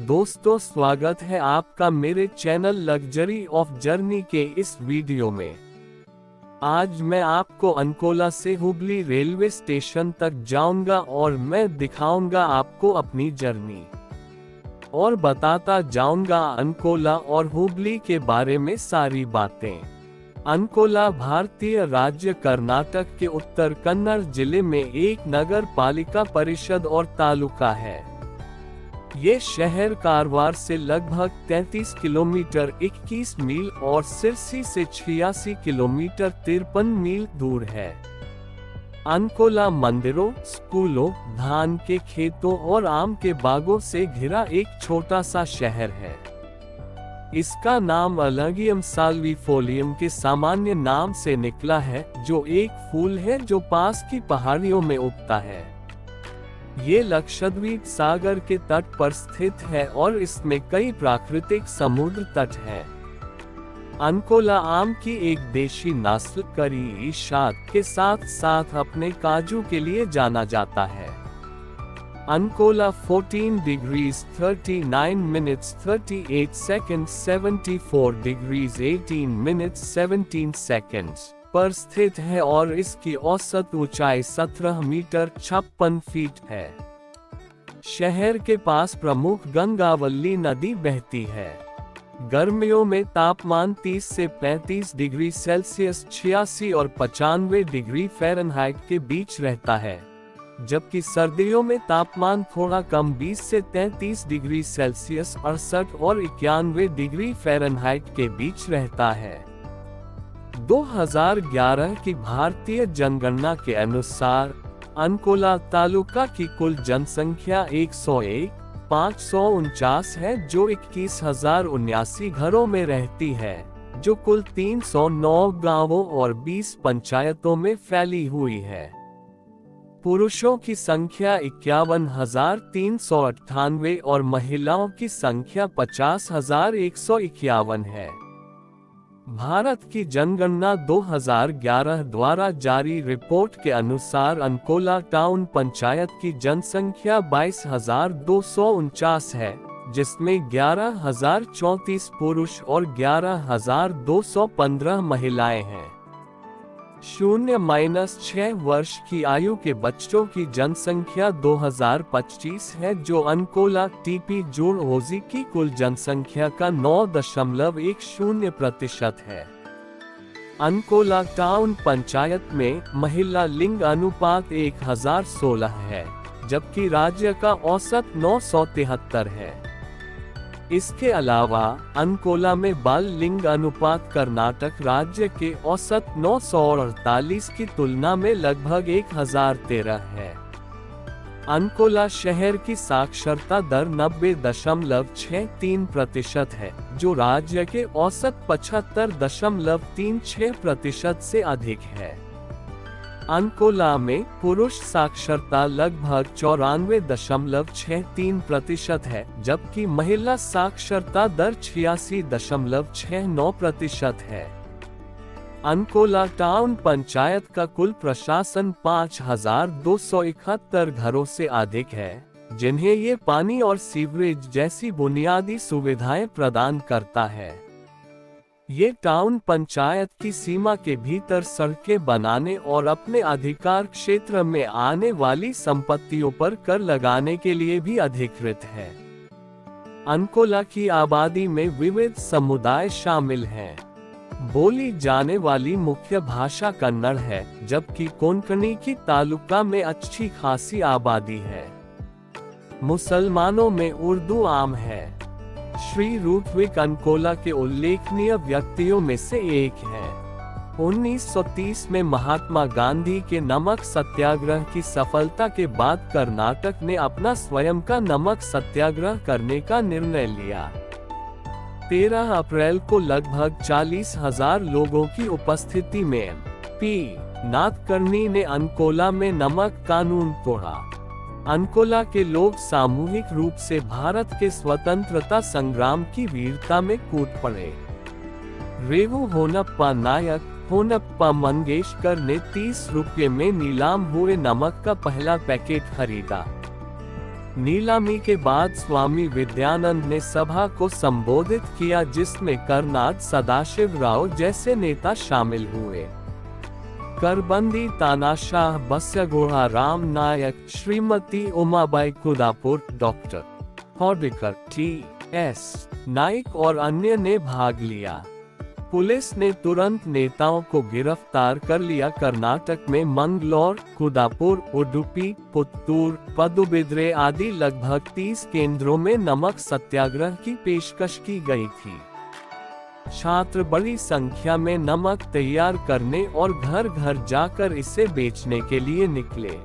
दोस्तों, स्वागत है आपका मेरे चैनल लग्जरी ऑफ जर्नी के इस वीडियो में। आज मैं आपको अंकोला से हुबली रेलवे स्टेशन तक जाऊंगा और मैं दिखाऊंगा आपको अपनी जर्नी और बताता जाऊंगा अंकोला और हुबली के बारे में सारी बातें। अंकोला भारतीय राज्य कर्नाटक के उत्तर कन्नड़ जिले में एक नगर पालिका परिषद और तालुका है। ये शहर कारवार से लगभग 33 किलोमीटर 21 मील और सिरसी से 86 किलोमीटर 53 मील दूर है। अंकोला मंदिरों, स्कूलों, धान के खेतों और आम के बागों से घिरा एक छोटा सा शहर है। इसका नाम अलगियम साल्वीफोलियम के सामान्य नाम से निकला है, जो एक फूल है जो पास की पहाड़ियों में उगता है। ये लक्षद्वीप सागर के तट पर स्थित है और इसमें कई प्राकृतिक समुद्र तट हैं। अंकोला आम की एक देशी नस्ल करी इशाद के साथ साथ अपने काजू के लिए जाना जाता है। Ankola 14 degrees 39 minutes 38 seconds 74 degrees 18 minutes 17 seconds पर स्थित है और इसकी औसत ऊंचाई 17 मीटर 56 फीट है। शहर के पास प्रमुख गंगावल्ली नदी बहती है। गर्मियों में तापमान 30 से 35 डिग्री सेल्सियस 86 और 95 डिग्री फ़ारेनहाइट के बीच रहता है, जबकि सर्दियों में तापमान थोड़ा कम 20 से 33 डिग्री सेल्सियस 68 और 91 डिग्री फ़ारेनहाइट के बीच रहता है। 2011 की भारतीय जनगणना के अनुसार अंकोला तालुका की कुल जनसंख्या 101,549 है, जो 21,079 घरों में रहती है, जो कुल 309 गांवों और 20 पंचायतों में फैली हुई है। पुरुषों की संख्या 51,398 और महिलाओं की संख्या 50,151 है। भारत की जनगणना 2011 द्वारा जारी रिपोर्ट के अनुसार अंकोला टाउन पंचायत की जनसंख्या 22,249 है, जिसमें 11,034 पुरुष और 11,215 महिलाएं हैं। 0-6 वर्ष की आयु के बच्चों की जनसंख्या 2025 है, जो अंकोला टीपी जोड़ ओजी की कुल जनसंख्या का 9.10% है। अंकोला टाउन पंचायत में महिला लिंग अनुपात 1016 है, जबकि राज्य का औसत 973 है। इसके अलावा अंकोला में बाल लिंग अनुपात कर्नाटक राज्य के औसत 948 की तुलना में लगभग 1013 है। अंकोला शहर की साक्षरता दर 90.63% है, जो राज्य के औसत 75.36% से अधिक है। अंकोला में पुरुष साक्षरता लगभग 94.63% है, जबकि महिला साक्षरता दर 86.69% है। अंकोला टाउन पंचायत का कुल प्रशासन 5,271 घरों से अधिक है, जिन्हें ये पानी और सीवरेज जैसी बुनियादी सुविधाएं प्रदान करता है। ये टाउन पंचायत की सीमा के भीतर सड़कें बनाने और अपने अधिकार क्षेत्र में आने वाली संपत्तियों पर कर लगाने के लिए भी अधिकृत है। अंकोला की आबादी में विविध समुदाय शामिल हैं। बोली जाने वाली मुख्य भाषा कन्नड़ है, जबकि कोंकणी की तालुका में अच्छी खासी आबादी है। मुसलमानों में उर्दू आम है। श्री रुथविक अंकोला के उल्लेखनीय व्यक्तियों में से एक हैं। 1930 में महात्मा गांधी के नमक सत्याग्रह की सफलता के बाद कर्नाटक ने अपना स्वयं का नमक सत्याग्रह करने का निर्णय लिया। 13 अप्रैल को लगभग 40,000 लोगों की उपस्थिति में पी नाथकर्णी ने अंकोला में नमक कानून तोड़ा। अंकोला के लोग सामूहिक रूप से भारत के स्वतंत्रता संग्राम की वीरता में कूद पड़े। रेवू होनप्पा नायक होनप्पा मंगेशकर ने 30 रुपये में नीलाम हुए नमक का पहला पैकेट खरीदा। नीलामी के बाद स्वामी विद्यानंद ने सभा को संबोधित किया, जिसमें कर्नाड सदाशिव राव जैसे नेता शामिल हुए। करबंदी तानाशाह बस्यागोड़ा राम नायक, श्रीमती उमाबाई कुदापुर, डॉक्टर हॉर्डिकर, टी.एस. नाइक और अन्य ने भाग लिया। पुलिस ने तुरंत नेताओं को गिरफ्तार कर लिया। कर्नाटक में मंगलौर, कुदापुर, उडुपी, पुत्तूर, पदुबिद्रे आदि लगभग 30 केंद्रों में नमक सत्याग्रह की पेशकश की गई थी। छात्र बड़ी संख्या में नमक तैयार करने और घर घर जाकर इसे बेचने के लिए निकले।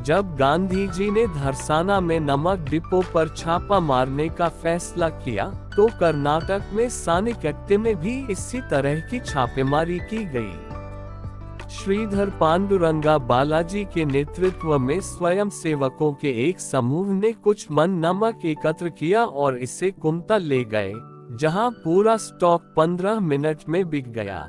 जब गांधी जी ने धरसाना में नमक डिपो पर छापा मारने का फैसला किया, तो कर्नाटक में सानिकट्टे में भी इसी तरह की छापेमारी की गई। श्रीधर पांडुरंगा बालाजी के नेतृत्व में स्वयंसेवकों के एक समूह ने कुछ मन नमक एकत्र किया और इसे कुमता ले गए, जहां पूरा स्टॉक 15 मिनट में बिक गया।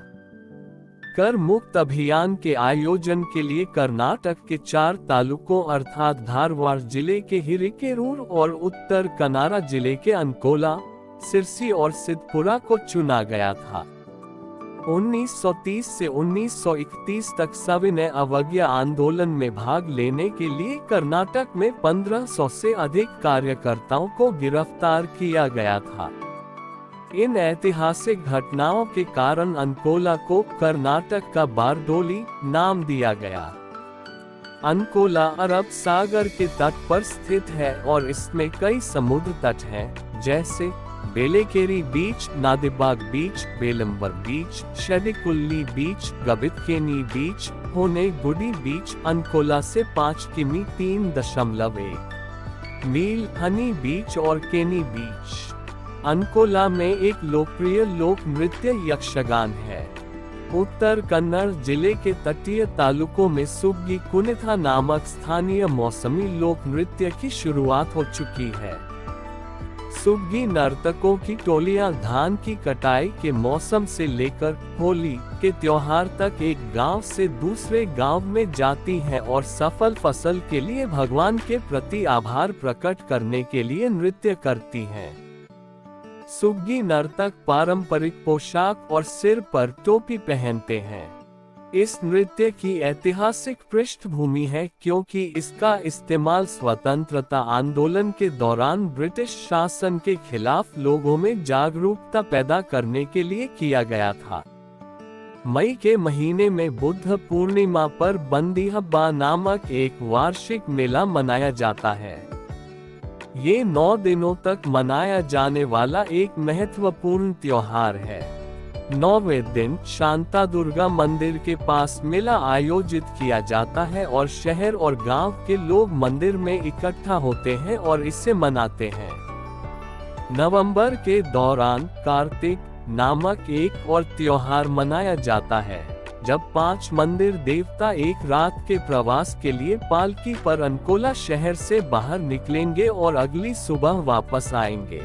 कर मुक्त अभियान के आयोजन के लिए कर्नाटक के 4 तालुकों अर्थात धारवाड़ जिले के हिरिकेरूर और उत्तर कनारा जिले के अंकोला, सिरसी और सिद्धपुरा को चुना गया था। 1930 से 1931 तक सविनय अवज्ञा आंदोलन में भाग लेने के लिए कर्नाटक में 1500 से अधिक कार्यकर्ताओं को गिरफ्तार किया गया था। इन ऐतिहासिक घटनाओं के कारण अंकोला को कर्नाटक का बारडोली नाम दिया गया। अंकोला अरब सागर के तट पर स्थित है और इसमें कई समुद्र तट हैं, जैसे बेलेकेरी बीच, नादिबाग बीच, बेलंबर बीच, शेडिकुल्ली बीच, गबितकेनी बीच, होने गुडी बीच। अंकोला से 5 किमी 3.1 मील हनी बीच और केनी बीच। अंकोला में एक लोकप्रिय लोक नृत्य यक्षगान है। उत्तर कन्नड़ जिले के तटीय तालुकों में सुग्गी कुनिथा नामक स्थानीय मौसमी लोक नृत्य की शुरुआत हो चुकी है। सुग्गी नर्तकों की टोलियां धान की कटाई के मौसम से लेकर होली के त्योहार तक एक गांव से दूसरे गांव में जाती हैं और सफल फसल के लिए भगवान के प्रति आभार प्रकट करने के लिए नृत्य करती हैं। सुग्गी नर्तक पारंपरिक पोशाक और सिर पर टोपी पहनते हैं। इस नृत्य की ऐतिहासिक पृष्ठभूमि है क्योंकि इसका इस्तेमाल स्वतंत्रता आंदोलन के दौरान ब्रिटिश शासन के खिलाफ लोगों में जागरूकता पैदा करने के लिए किया गया था। मई के महीने में बुद्ध पूर्णिमा पर बंदी हब्बा नामक एक वार्षिक मेला मनाया जाता है। ये 9 दिनों तक मनाया जाने वाला एक महत्वपूर्ण त्योहार है। 9वें दिन शांतादुर्गा मंदिर के पास मेला आयोजित किया जाता है और शहर और गांव के लोग मंदिर में इकट्ठा होते हैं और इसे मनाते हैं। नवंबर के दौरान कार्तिक नामक एक और त्योहार मनाया जाता है, जब 5 मंदिर देवता एक रात के प्रवास के लिए पालकी पर अंकोला शहर से बाहर निकलेंगे और अगली सुबह वापस आएंगे।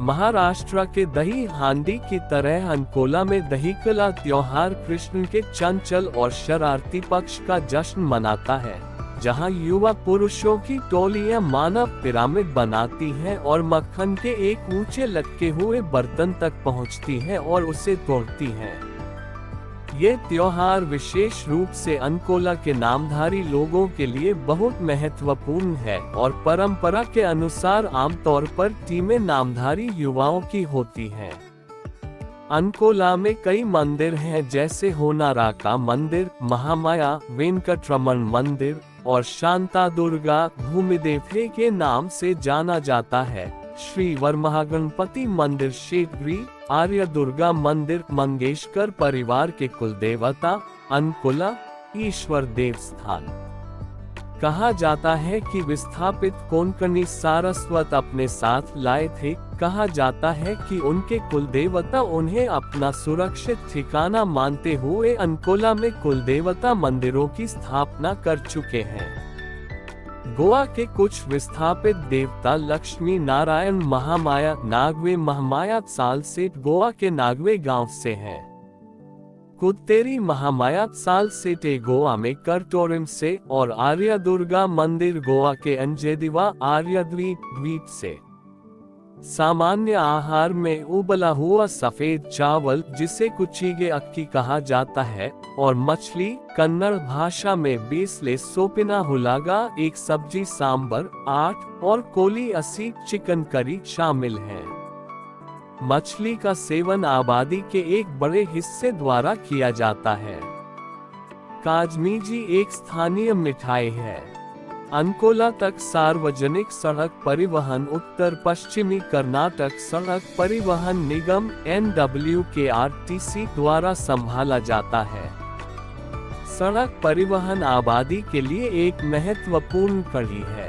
महाराष्ट्र के दही हांडी की तरह अंकोला में दहीकला त्योहार कृष्ण के चंचल और शरारती पक्ष का जश्न मनाता है, जहां युवा पुरुषों की टोलियां मानव पिरामिड बनाती हैं और मक्खन के एक ऊंचे लटके हुए बर्तन तक पहुंचती हैं और उसे तोड़ती हैं। ये त्योहार विशेष रूप से अंकोला के नामधारी लोगों के लिए बहुत महत्वपूर्ण है और परंपरा के अनुसार आमतौर पर टीमें नामधारी युवाओं की होती हैं। अंकोला में कई मंदिर हैं, जैसे होनाराका मंदिर, महामाया वेंकटरमण मंदिर और शांतादुर्गा भूमिदेवी के नाम से जाना जाता है। श्री वरमहागणपति मंदिर शेटगिरी, आर्य दुर्गा मंदिर मंगेशकर परिवार के कुलदेवता, अंकोला ईश्वर देवस्थान। कहा जाता है कि विस्थापित कोंकणी सारस्वत अपने साथ लाए थे। कहा जाता है कि उनके कुलदेवता उन्हें अपना सुरक्षित ठिकाना मानते हुए अंकोला में कुलदेवता मंदिरों की स्थापना कर चुके हैं। गोवा के कुछ विस्थापित देवता लक्ष्मी नारायण महामाया नागवे महामाया साल से गोवा के नागवे गांव से हैं। कुत्तेरी महामाया सालसेटे गोवा में करटोरिम से और आर्य दुर्गा मंदिर गोवा के अंजेदिवा द्वीप से। सामान्य आहार में उबला हुआ सफेद चावल जिसे कुचीगे अक्की कहा जाता है और मछली, कन्नड़ भाषा में बीसले सोपिना हुलागा, एक सब्जी सांबर 8 और कोली 80 चिकन करी शामिल है। मछली का सेवन आबादी के एक बड़े हिस्से द्वारा किया जाता है। काजमीजी एक स्थानीय मिठाई है। अंकोला तक सार्वजनिक सड़क परिवहन उत्तर पश्चिमी कर्नाटक सड़क परिवहन निगम NWKRTC द्वारा संभाला जाता है। सड़क परिवहन आबादी के लिए एक महत्वपूर्ण कड़ी है।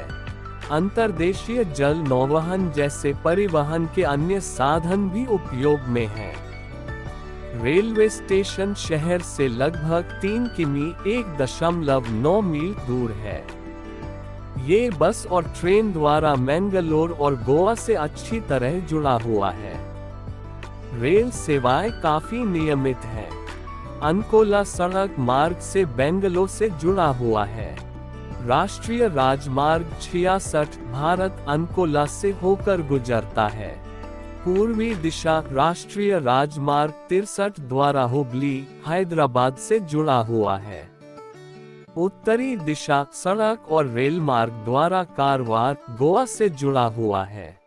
अंतर्देशीय जल नौवहन जैसे परिवहन के अन्य साधन भी उपयोग में हैं। रेलवे स्टेशन शहर से लगभग 3 किमी 1.9 मील दूर है। ये बस और ट्रेन द्वारा मैंगलोर और गोवा से अच्छी तरह जुड़ा हुआ है। रेल सेवाएं काफी नियमित हैं। अंकोला सड़क मार्ग से बेंगलोर से जुड़ा हुआ है। राष्ट्रीय राजमार्ग 66 भारत अंकोला से होकर गुजरता है। पूर्वी दिशा राष्ट्रीय राजमार्ग 63 द्वारा हुबली, हैदराबाद से जुड़ा हुआ है। उत्तरी दिशा सड़क और रेल मार्ग द्वारा कारवार, गोवा से जुड़ा हुआ है।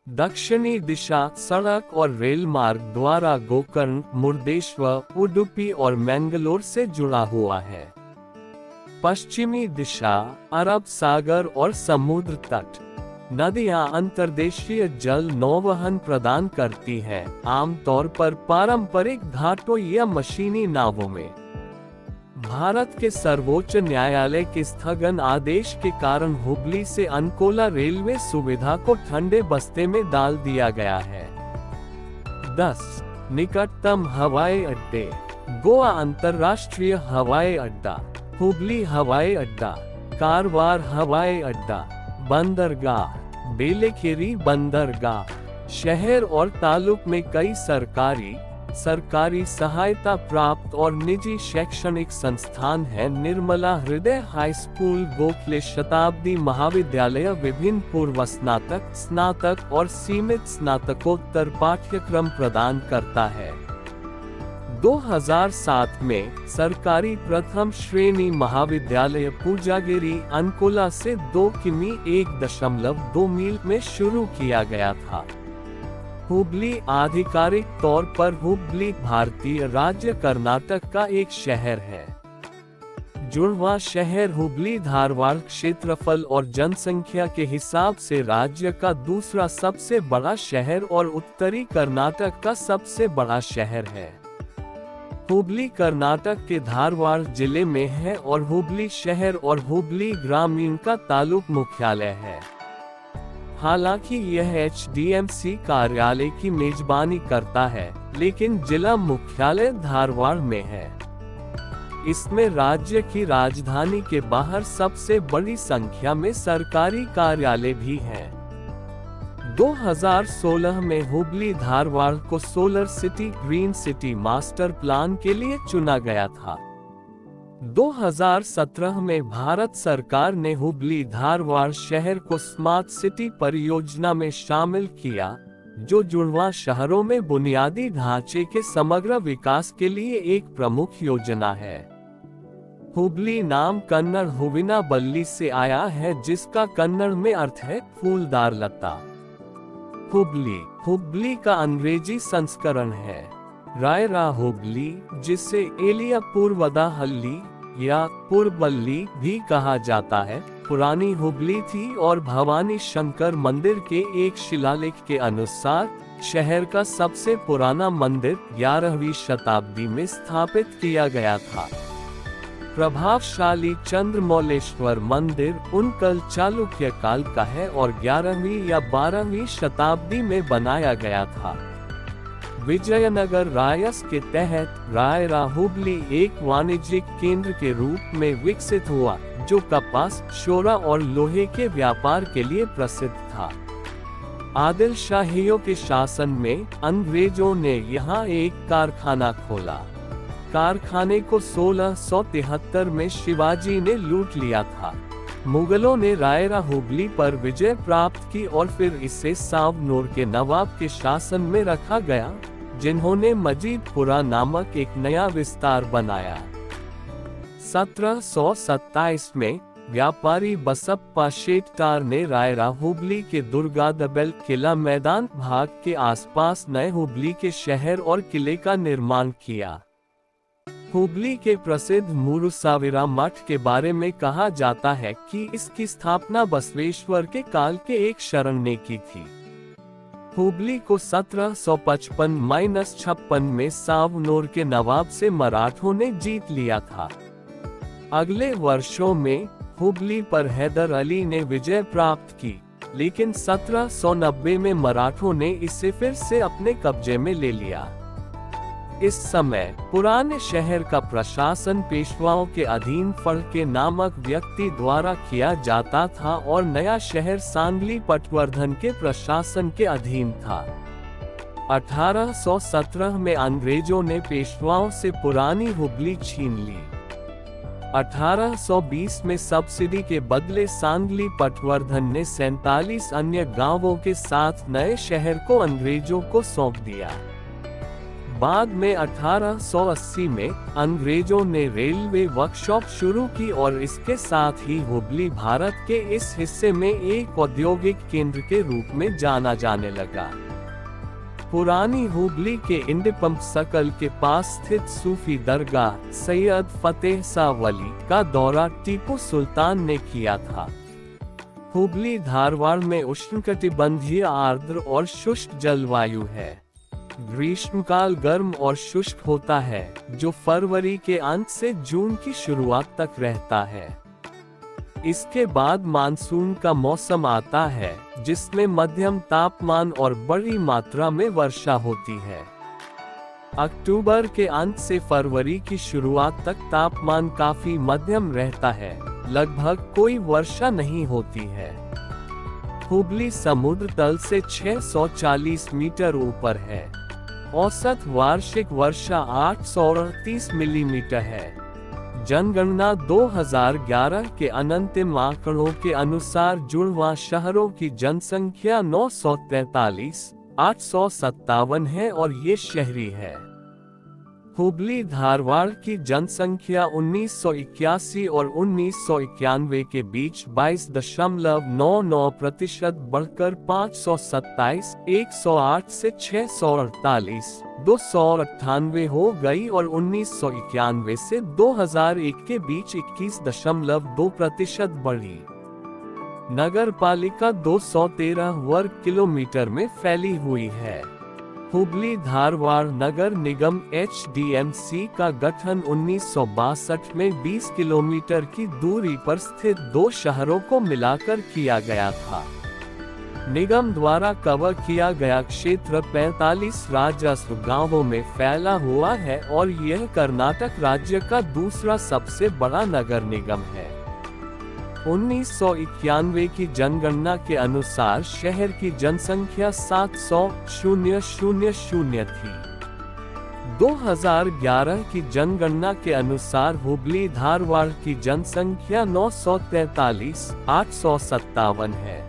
दक्षिणी दिशा सड़क और रेल मार्ग द्वारा गोकर्ण, मुर्देश्वर, उडुपी और मैंगलोर से जुड़ा हुआ है। पश्चिमी दिशा अरब सागर और समुद्र तट। नदियां अंतर्देशीय जल नौवहन प्रदान करती हैं, आमतौर पर पारंपरिक घाटों या मशीनी नावों में। भारत के सर्वोच्च न्यायालय के स्थगन आदेश के कारण हुबली से अंकोला रेलवे सुविधा को ठंडे बस्ते में डाल दिया गया है। 10 निकटतम हवाई अड्डे। गोवा अंतर्राष्ट्रीय हवाई अड्डा, हुबली हवाई अड्डा, कारवार हवाई अड्डा, बंदरगाह, बेलेखेरी बंदरगाह। शहर और तालुक में कई सरकारी सहायता प्राप्त और निजी शैक्षणिक संस्थान हैं। निर्मला हृदय हाई स्कूल, गोखले शताब्दी महाविद्यालय विभिन्न पूर्व स्नातक, स्नातक और सीमित स्नातकोत्तर पाठ्यक्रम प्रदान करता है। 2007 में सरकारी प्रथम श्रेणी महाविद्यालय पूजागिरी अंकोला से 2 किमी 1.2 मील में शुरू किया गया था। हुबली आधिकारिक तौर पर हुबली भारतीय राज्य कर्नाटक का एक शहर है। जुड़वा शहर हुबली धारवाड़ क्षेत्रफल और जनसंख्या के हिसाब से राज्य का दूसरा सबसे बड़ा शहर और उत्तरी कर्नाटक का सबसे बड़ा शहर है। हुबली कर्नाटक के धारवाड़ जिले में है और हुबली शहर और हुबली ग्रामीण का तालुक मुख्यालय है। हालांकि यह HDMC कार्यालय की मेजबानी करता है, लेकिन जिला मुख्यालय धारवाड़ में है। इसमें राज्य की राजधानी के बाहर सबसे बड़ी संख्या में सरकारी कार्यालय भी हैं। 2016 में हुबली धारवाड़ को solar city green city master plan के लिए चुना गया था। 2017 में भारत सरकार ने हुबली धारवाड़ शहर को स्मार्ट सिटी परियोजना में शामिल किया, जो जुड़वा शहरों में बुनियादी ढांचे के समग्र विकास के लिए एक प्रमुख योजना है। हुबली नाम कन्नड़ हुविना बल्ली से आया है, जिसका कन्नड़ में अर्थ है फूलदार लता। हुबली का अंग्रेजी संस्करण है रायरा हुबली, जिसे एलिया पूर्वदाहल्ली या पुरबल्ली भी कहा जाता है, पुरानी हुबली थी और भवानी शंकर मंदिर के एक शिलालेख के अनुसार शहर का सबसे पुराना मंदिर 11वीं शताब्दी में स्थापित किया गया था। प्रभावशाली चंद्रमौलेश्वर मंदिर उनकल चालुक्य काल का है और 11वीं या 12वीं शताब्दी में बनाया गया था। विजयनगर रायस के तहत रायरा हुबली एक वाणिज्यिक केंद्र के रूप में विकसित हुआ, जो कपास, शोरा और लोहे के व्यापार के लिए प्रसिद्ध था। आदिल शाहियों के शासन में अंग्रेजों ने यहाँ एक कारखाना खोला। कारखाने को 1673 में शिवाजी ने लूट लिया था। मुगलों ने रायरा हुबली पर विजय प्राप्त की और फिर इसे सावनूर के नवाब के शासन में रखा गया, जिन्होंने मजीदपुरा नामक एक नया विस्तार बनाया। 1727 में व्यापारी बसप्पा शेट्टार ने रायरा हुबली के दुर्गादबेल किला मैदान भाग के आसपास नए हुबली के शहर और किले का निर्माण किया। हुबली के प्रसिद्ध मुरुसाविरा मठ के बारे में कहा जाता है कि इसकी स्थापना बसवेश्वर के काल के एक शरण ने की थी। हुबली को 1755-56 में सावनूर के नवाब से मराठों ने जीत लिया था। अगले वर्षों में हुबली पर हैदर अली ने विजय प्राप्त की, लेकिन 1790 में मराठों ने इसे फिर से अपने कब्जे में ले लिया। इस समय पुराने शहर का प्रशासन पेशवाओं के अधीन फड़के नामक व्यक्ति द्वारा किया जाता था और नया शहर सांगली पटवर्धन के प्रशासन के अधीन था। 1817 में अंग्रेजों ने पेशवाओं से पुरानी हुबली छीन ली। 1820 में सब्सिडी के बदले सांगली पटवर्धन ने 47 अन्य गांवों के साथ नए शहर को अंग्रेजों को सौंप दिया। बाद में 1880 में अंग्रेजों ने रेलवे वर्कशॉप शुरू की और इसके साथ ही हुबली भारत के इस हिस्से में एक औद्योगिक केंद्र के रूप में जाना जाने लगा। पुरानी हुबली के इंडिपंप सर्कल के पास स्थित सूफी दरगाह सैयद फतेह शाह वली का दौरा टीपू सुल्तान ने किया था। हुबली धारवाड़ में उष्णकटिबंधीय आर्द्र और शुष्क जलवायु है। ग्रीष्मकाल गर्म और शुष्क होता है, जो फरवरी के अंत से जून की शुरुआत तक रहता है। इसके बाद मानसून का मौसम आता है, जिसमें मध्यम तापमान और बड़ी मात्रा में वर्षा होती है। अक्टूबर के अंत से फरवरी की शुरुआत तक तापमान काफी मध्यम रहता है, लगभग कोई वर्षा नहीं होती है। हुबली समुद्र तल से 640 मीटर ऊपर है। औसत वार्षिक वर्षा 838 मिलीमीटर है। जनगणना 2011 के अंतिम आंकड़ों के अनुसार जुड़वां शहरों की जनसंख्या 943,857 है और ये शहरी है। हुबली धारवाड़ की जनसंख्या 1981 और 1991 के बीच 22.99% बढ़कर 527, 108 से 648, 298 हो गई और 1991 से 2001 के बीच 21.2% बढ़ी। नगर पालिका 213 वर्ग किलोमीटर में फैली हुई है। हुबली धारवाड़ नगर निगम HDMC का गठन 1962 में 20 किलोमीटर की दूरी पर स्थित दो शहरों को मिलाकर किया गया था। निगम द्वारा कवर किया गया क्षेत्र 45 राजस्व गांवों में फैला हुआ है और यह कर्नाटक राज्य का दूसरा सबसे बड़ा नगर निगम है। 1991 की जनगणना के अनुसार शहर की जनसंख्या 700,000 थी। 2011 की जनगणना के अनुसार हुबली धारवाड़ की जनसंख्या 943,857 है।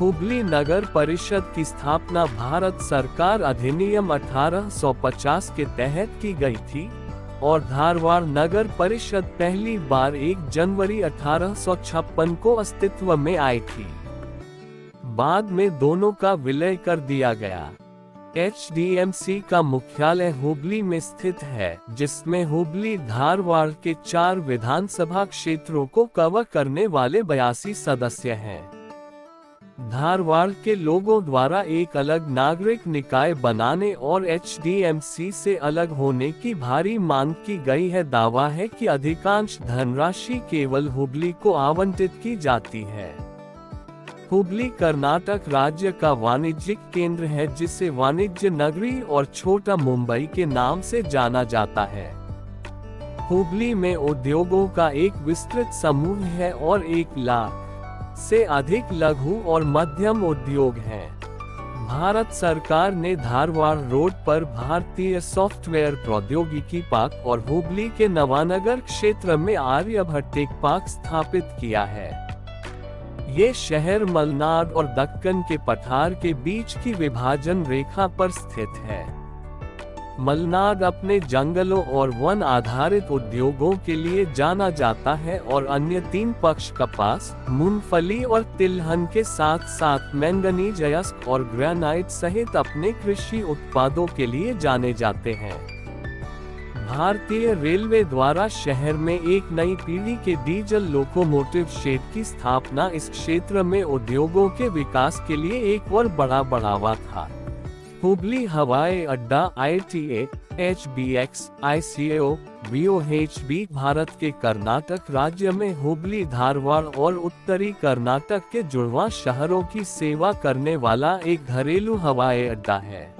हुबली नगर परिषद की स्थापना भारत सरकार अधिनियम 1850 के तहत की गई थी और धारवाड़ नगर परिषद पहली बार 1 जनवरी 1856 को अस्तित्व में आई थी। बाद में दोनों का विलय कर दिया गया। HDMC का मुख्यालय हुबली में स्थित है, जिसमें हुबली धारवाड़ के 4 विधानसभा क्षेत्रों को कवर करने वाले 82 सदस्य हैं। धारवाड़ के लोगों द्वारा एक अलग नागरिक निकाय बनाने और HDMC से अलग होने की भारी मांग की गई है। दावा है कि अधिकांश धनराशि केवल हुबली को आवंटित की जाती है। हुबली कर्नाटक राज्य का वाणिज्यिक केंद्र है, जिसे वाणिज्य नगरी और छोटा मुंबई के नाम से जाना जाता है। हुबली में उद्योगों का एक विस्तृत समूह है और 1 लाख से अधिक लघु और मध्यम उद्योग हैं। भारत सरकार ने धारवाड़ रोड पर भारतीय सॉफ्टवेयर प्रौद्योगिकी पार्क और हुबली के नवानगर क्षेत्र में आर्यभट्ट टेक पार्क स्थापित किया है। ये शहर मलनाड और दक्कन के पठार के बीच की विभाजन रेखा पर स्थित है। मलनाड अपने जंगलों और वन आधारित उद्योगों के लिए जाना जाता है और अन्य 3 पक्ष कपास, मूंगफली और तिलहन के साथ साथ मैंगनीज अयस्क और ग्रेनाइट सहित अपने कृषि उत्पादों के लिए जाने जाते हैं। भारतीय रेलवे द्वारा शहर में एक नई पीढ़ी के डीजल लोकोमोटिव शेड की स्थापना इस क्षेत्र में उद्योगों के विकास के लिए एक और बड़ा बढ़ावा था। हुबली हवाई अड्डा ITA, HBX, ICAO, VOHB Bharat के कर्नाटक राज्य में हुबली, धारवाड़ और उत्तरी कर्नाटक के जुड़वां शहरों की सेवा करने वाला एक घरेलू हवाई अड्डा है।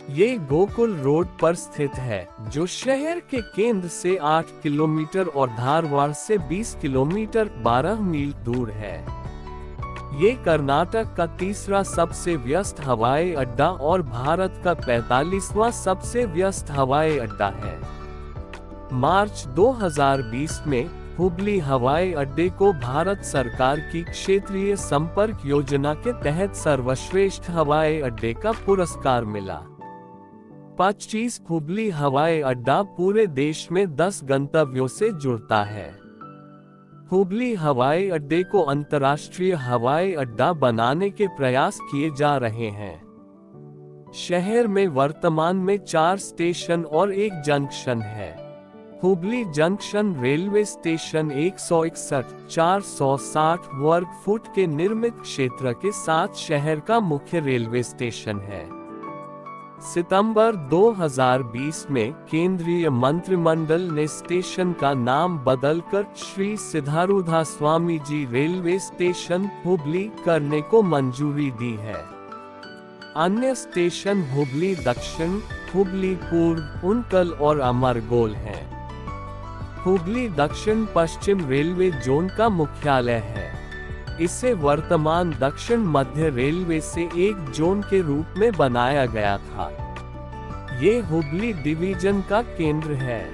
ये गोकुल रोड पर स्थित है, जो शहर के केंद्र से 8 किलोमीटर और धारवाड़ से 20 किलोमीटर 12 मील दूर है। ये कर्नाटक का तीसरा सबसे व्यस्त हवाई अड्डा और भारत का 45वां सबसे व्यस्त हवाई अड्डा है। मार्च 2020 में हुबली हवाई अड्डे को भारत सरकार की क्षेत्रीय संपर्क योजना के तहत सर्वश्रेष्ठ हवाई अड्डे का पुरस्कार मिला। 25 हुबली हवाई अड्डा पूरे देश में 10 गंतव्यों से जुड़ता है। हुबली हवाई अड्डे को अंतर्राष्ट्रीय हवाई अड्डा बनाने के प्रयास किए जा रहे हैं। शहर में वर्तमान में 4 स्टेशन और 1 जंक्शन है। हुबली जंक्शन रेलवे स्टेशन 161,460 वर्ग फुट के निर्मित क्षेत्र के साथ शहर का मुख्य रेलवे स्टेशन है। सितंबर 2020 में केंद्रीय मंत्रिमंडल ने स्टेशन का नाम बदलकर श्री सिद्धारूढ़ा स्वामी जी रेलवे स्टेशन हुबली करने को मंजूरी दी है। अन्य स्टेशन हुबली दक्षिण, हुबली पूर्व, उनकल और अमरगोल हैं। हुबली दक्षिण पश्चिम रेलवे जोन का मुख्यालय है। इसे वर्तमान दक्षिण मध्य रेलवे से एक जोन के रूप में बनाया गया था। ये हुबली डिवीजन का केंद्र है।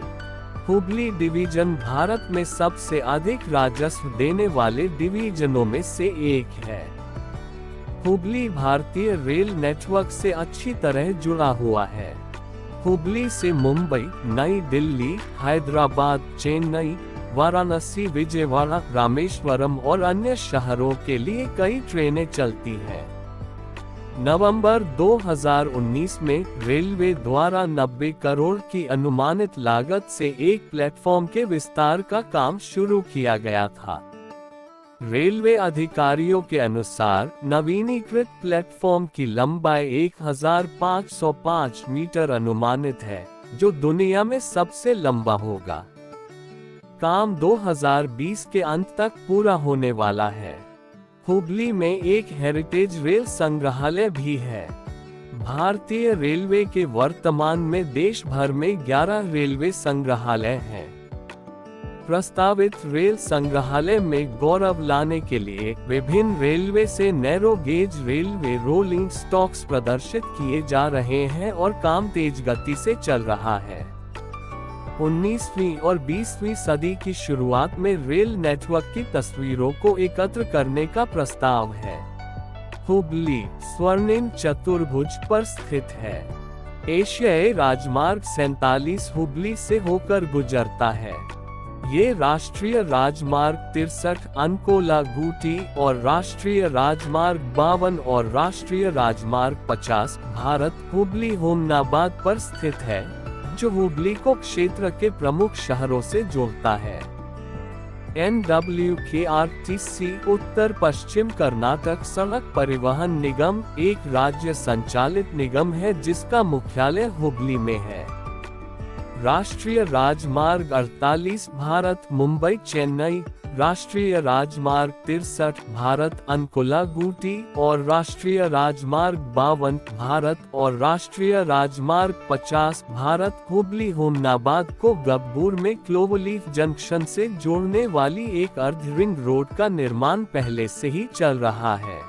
हुबली डिवीजन भारत में सबसे अधिक राजस्व देने वाले डिवीजनों में से एक है। हुबली भारतीय रेल नेटवर्क से अच्छी तरह जुड़ा हुआ है। हुबली से मुंबई, नई दिल्ली, हैदराबाद, चेन्नई, वाराणसी, विजयवाड़ा, रामेश्वरम और अन्य शहरों के लिए कई ट्रेनें चलती हैं। नवंबर 2019 में रेलवे द्वारा 90 करोड़ की अनुमानित लागत से एक प्लेटफॉर्म के विस्तार का काम शुरू किया गया था। रेलवे अधिकारियों के अनुसार नवीनीकृत प्लेटफॉर्म की लंबाई 1505 मीटर अनुमानित है, जो दुनिया में सबसे लंबा होगा। काम 2020 के अंत तक पूरा होने वाला है। हुबली में एक हेरिटेज रेल संग्रहालय भी है। भारतीय रेलवे के वर्तमान में देश भर में 11 रेलवे संग्रहालय हैं। प्रस्तावित रेल संग्रहालय में गौरव लाने के लिए विभिन्न रेलवे से narrow gauge railway rolling stocks प्रदर्शित किए जा रहे हैं और काम तेज गति से चल रहा है। 19वीं और 20वीं सदी की शुरुआत में रेल नेटवर्क की तस्वीरों को एकत्र करने का प्रस्ताव है। हुबली स्वर्णिम चतुर्भुज पर स्थित है। एशियाई राजमार्ग 47 हुबली से होकर गुजरता है। ये राष्ट्रीय राजमार्ग 63 अंकोला गुटी और राष्ट्रीय राजमार्ग 52 और राष्ट्रीय राजमार्ग 50 भारत हुबली होमनाबाद पर स्थित है, जो हुबली को क्षेत्र के प्रमुख शहरों से जोड़ता है। NWKRTC उत्तर पश्चिम कर्नाटक सड़क परिवहन निगम एक राज्य संचालित निगम है जिसका मुख्यालय हुबली में है। राष्ट्रीय राजमार्ग 48 भारत मुंबई चेन्नई, राष्ट्रीय राजमार्ग 63 भारत अंकोला गुटी और राष्ट्रीय राजमार्ग 52 भारत और राष्ट्रीय राजमार्ग 50 भारत हुबली होमनाबाद को गब्बूर में क्लोवलीफ जंक्शन से जोड़ने वाली एक अर्ध रिंग रोड का निर्माण पहले से ही चल रहा है।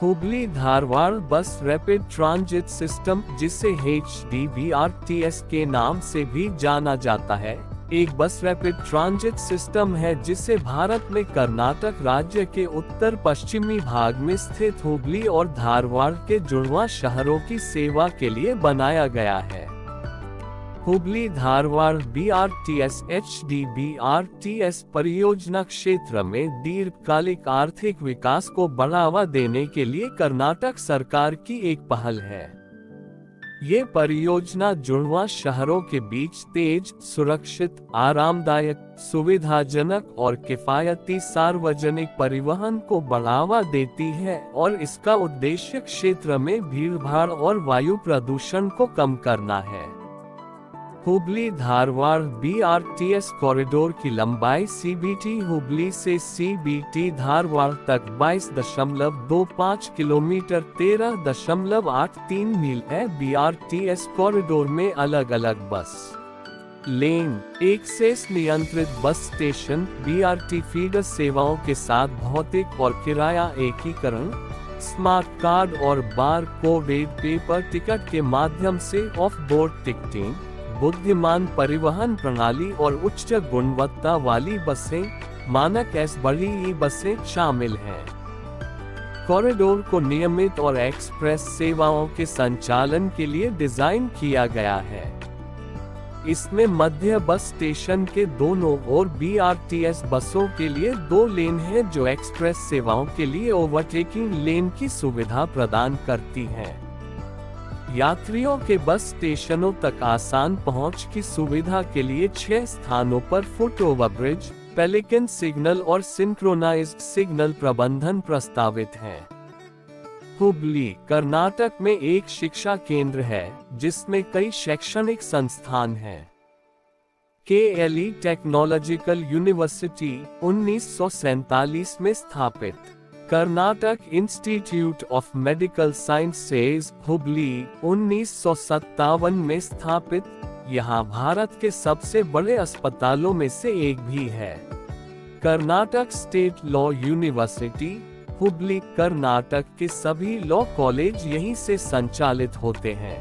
हुबली धारवाड़ बस रैपिड ट्रांजिट सिस्टम, जिसे HDBRTS के नाम से भी जाना जाता है, एक बस रैपिड ट्रांजिट सिस्टम है जिसे भारत में कर्नाटक राज्य के उत्तर पश्चिमी भाग में स्थित हुबली और धारवाड़ के जुड़वां शहरों की सेवा के लिए बनाया गया है। हुबली धारवाड़ BRTS HDBRTS परियोजना क्षेत्र में दीर्घकालिक आर्थिक विकास को बढ़ावा देने के लिए कर्नाटक सरकार की एक पहल है। ये परियोजना जुड़वां शहरों के बीच तेज, सुरक्षित, आरामदायक, सुविधाजनक और किफायती सार्वजनिक परिवहन को बढ़ावा देती है और इसका उद्देश्य क्षेत्र में भीड़भाड़ और वायु प्रदूषण को कम करना है। हुबली धारवाड़ BRTS कॉरिडोर की लंबाई CBT हुबली से CBT धारवाड़ तक 22.25 किलोमीटर 13.83 मील है। BRTS कॉरिडोर में अलग अलग बस लेन, एक्सेस नियंत्रित बस स्टेशन, BRT फीडर सेवाओं के साथ भौतिक और किराया एकीकरण, स्मार्ट कार्ड और बार कोडेड पेपर टिकट के माध्यम से ऑफ बोर्ड टिकटिंग, बुद्धिमान परिवहन प्रणाली और उच्च गुणवत्ता वाली बसें, मानक बड़ी ई बसें शामिल हैं। कॉरिडोर को नियमित और एक्सप्रेस सेवाओं के संचालन के लिए डिजाइन किया गया है। इसमें मध्य बस स्टेशन के दोनों ओर BRTS बसों के लिए 2 लेन हैं जो एक्सप्रेस सेवाओं के लिए ओवरटेकिंग लेन की सुविधा प्रदान करती हैं। यात्रियों के बस स्टेशनों तक आसान पहुंच की सुविधा के लिए 6 स्थानों पर फुट ओवरब्रिज, पेलिकन सिग्नल और सिंक्रोनाइज्ड सिग्नल प्रबंधन प्रस्तावित हैं। हुबली कर्नाटक में एक शिक्षा केंद्र है जिसमें कई शैक्षणिक संस्थान हैं। KLE टेक्नोलॉजिकल यूनिवर्सिटी 1947 में स्थापित, Karnataka institute of medical sciences Hubli 1957 में स्थापित, यहाँ भारत के सबसे बड़े अस्पतालों में से एक भी है। Karnataka state law university Hubli, Karnataka के सभी लॉ कॉलेज यहीं से संचालित होते हैं।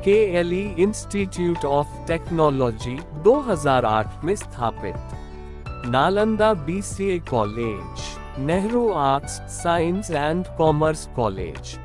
KLE इंस्टीट्यूट ऑफ टेक्नोलॉजी 2008 में स्थापित। Nalanda BCA college, Nehru arts, science and commerce college.